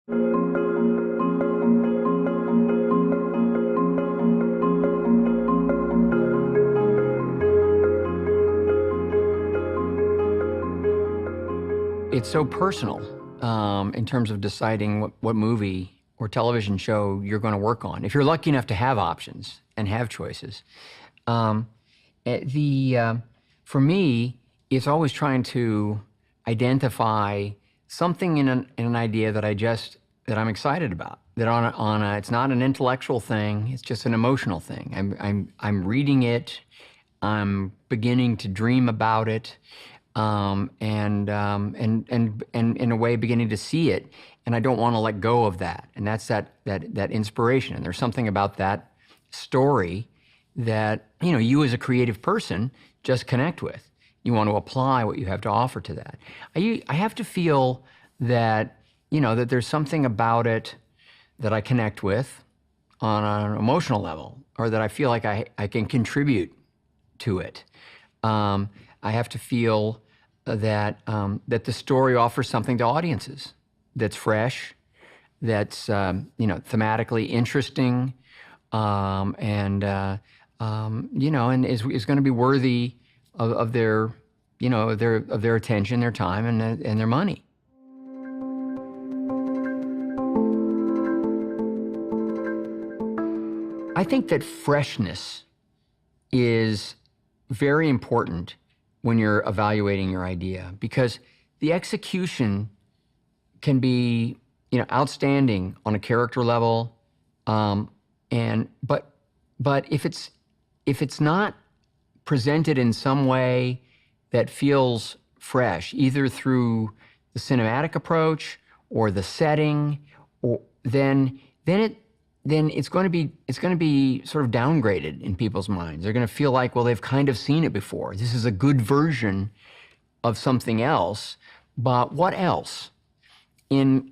It's so personal in terms of deciding what movie or television show you're going to work on. If you're lucky enough to have options and have choices, um, for me, it's always trying to identify something in an idea that that I'm excited about. That it's not an intellectual thing. It's just an emotional thing. I'm reading it. I'm beginning to dream about it. And in a way beginning to see it, and I don't want to let go of that. And that's that inspiration. And there's something about that story that, you as a creative person just connect with. You want to apply what you have to offer to that. I have to feel that, that there's something about it that I connect with on an emotional level, or that I feel like I can contribute to it. I have to feel that the story offers something to audiences that's fresh, that's thematically interesting, and is going to be worthy of their attention, their time, and their money. I think that freshness is very important when you're evaluating your idea, because the execution can be, outstanding on a character level, but if it's not presented in some way that feels fresh, either through the cinematic approach or the setting, then it's going to be sort of downgraded in people's minds. They're going to feel like, well, they've kind of seen it before. This is a good version of something else, but what else? In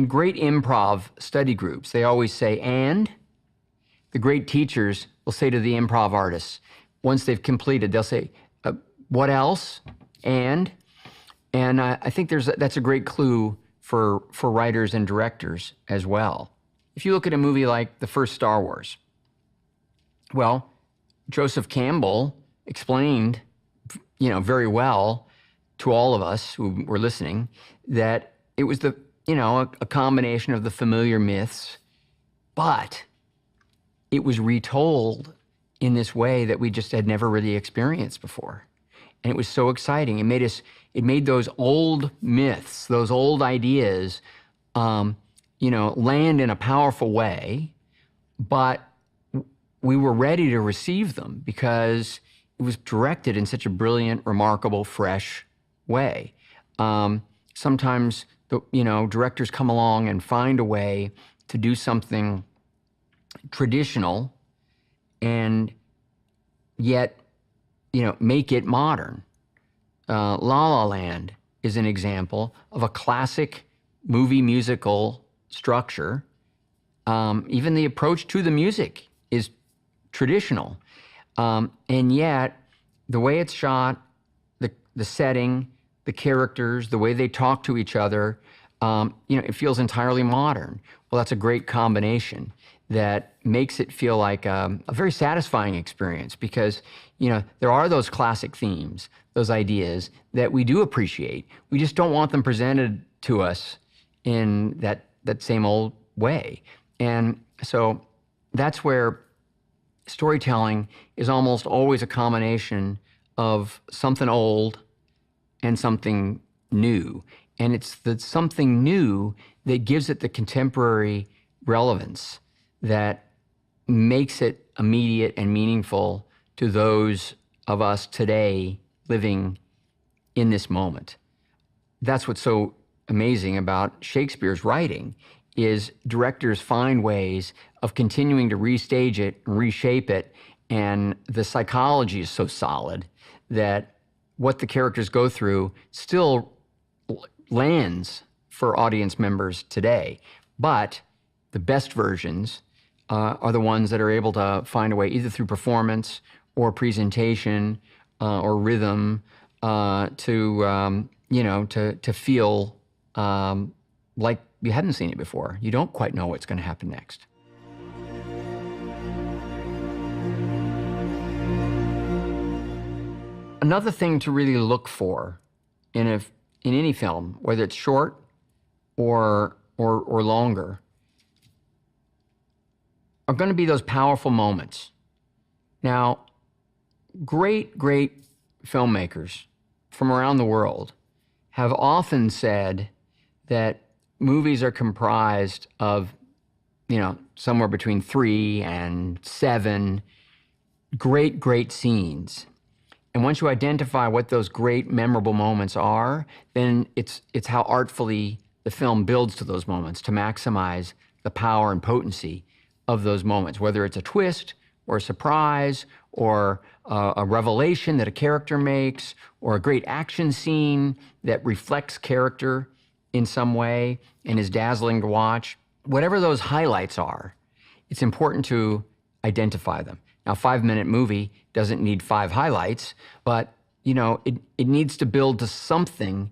great improv study groups, they always say, and the great teachers will say to the improv artists, once they've completed, they'll say, what else? And I think that's a great clue for writers and directors as well. If you look at a movie like the first Star Wars, well, Joseph Campbell explained, very well to all of us who were listening that it was a combination of the familiar myths, but it was retold in this way that we just had never really experienced before. And it was so exciting. It made those old myths, those old ideas, land in a powerful way, but we were ready to receive them because it was directed in such a brilliant, remarkable, fresh way. Sometimes, directors come along and find a way to do something traditional and yet, make it modern. La La Land is an example of a classic movie musical structure. Even the approach to the music is traditional. And yet, the way it's shot, the setting, the characters, the way they talk to each other, it feels entirely modern. Well, that's a great combination that makes it feel like a very satisfying experience because, there are those classic themes, those ideas that we do appreciate. We just don't want them presented to us in that same old way. And so that's where storytelling is almost always a combination of something old and something new. And it's the something new that gives it the contemporary relevance that makes it immediate and meaningful to those of us today living in this moment. That's what's so amazing about Shakespeare's writing is directors find ways of continuing to restage it and reshape it, and the psychology is so solid that what the characters go through still lands for audience members today. But the best versions are the ones that are able to find a way, either through performance or presentation or rhythm, to feel like you hadn't seen it before. You don't quite know what's going to happen next. Another thing to really look for in any film, whether it's short or longer, are going to be those powerful moments. Now, great filmmakers from around the world have often said that movies are comprised of, somewhere between 3 and 7 great scenes. And once you identify what those great, memorable moments are, then it's how artfully the film builds to those moments to maximize the power and potency of those moments, whether it's a twist or a surprise or a revelation that a character makes or a great action scene that reflects character in some way and is dazzling to watch. Whatever those highlights are, it's important to identify them. Now, a 5-minute movie doesn't need 5 highlights, but it needs to build to something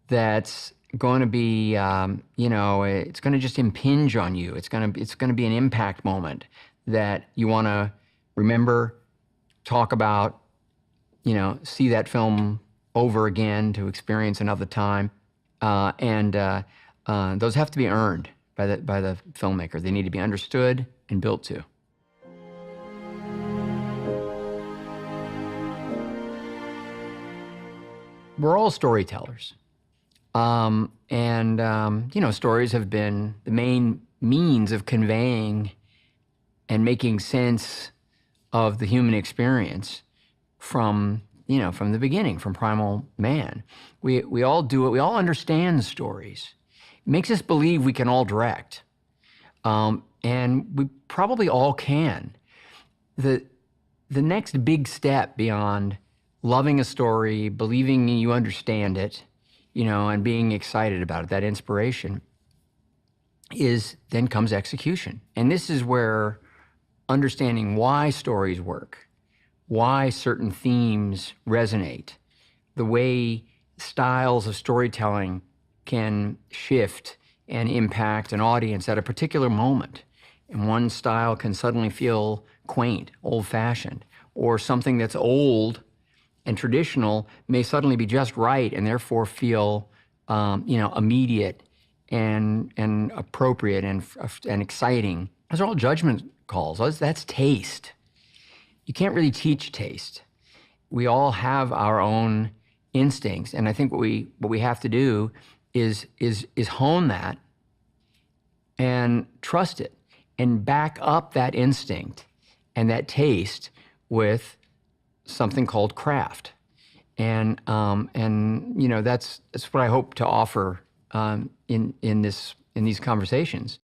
that's going to be, it's going to just impinge on you. It's going to be an impact moment that you want to remember, talk about, see that film over again to experience another time, and those have to be earned by the filmmaker. They need to be understood and built to. We're all storytellers. Stories have been the main means of conveying and making sense of the human experience from the beginning, from primal man. We all do it. We all understand stories. It makes us believe we can all direct. And we probably all can. The next big step beyond loving a story, believing you understand it, and being excited about it, that inspiration, then comes execution. And this is where understanding why stories work, why certain themes resonate, the way styles of storytelling can shift and impact an audience at a particular moment. And one style can suddenly feel quaint, old-fashioned, or something that's old and traditional may suddenly be just right and therefore feel, immediate and appropriate and exciting. Those are all judgment calls. That's taste. You can't really teach taste. We all have our own instincts, and I think what we have to do is hone that and trust it and back up that instinct and that taste with something called craft. And that's what I hope to offer in these conversations.